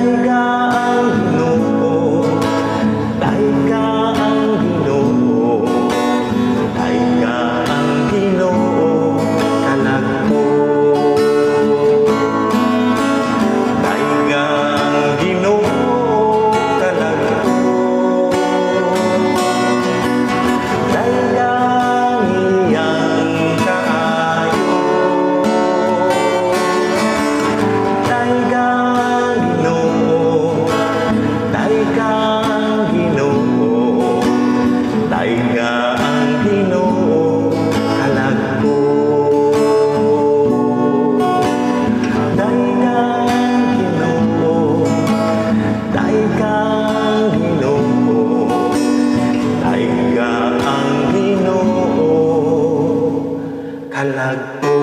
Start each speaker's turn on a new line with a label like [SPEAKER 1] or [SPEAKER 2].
[SPEAKER 1] Daiga ang Ginoo, daiga ang Ginoo, daiga ang Ginoo kanako. Daiga ang Ginoo kanako, daiga ang iyang kaayo. Daiga ang Ginoo, daiga ang Ginoo, daiga ang Ginoo kanako. Daiga ang Ginoo, daiga ang Ginoo, daiga ang Ginoo kanako.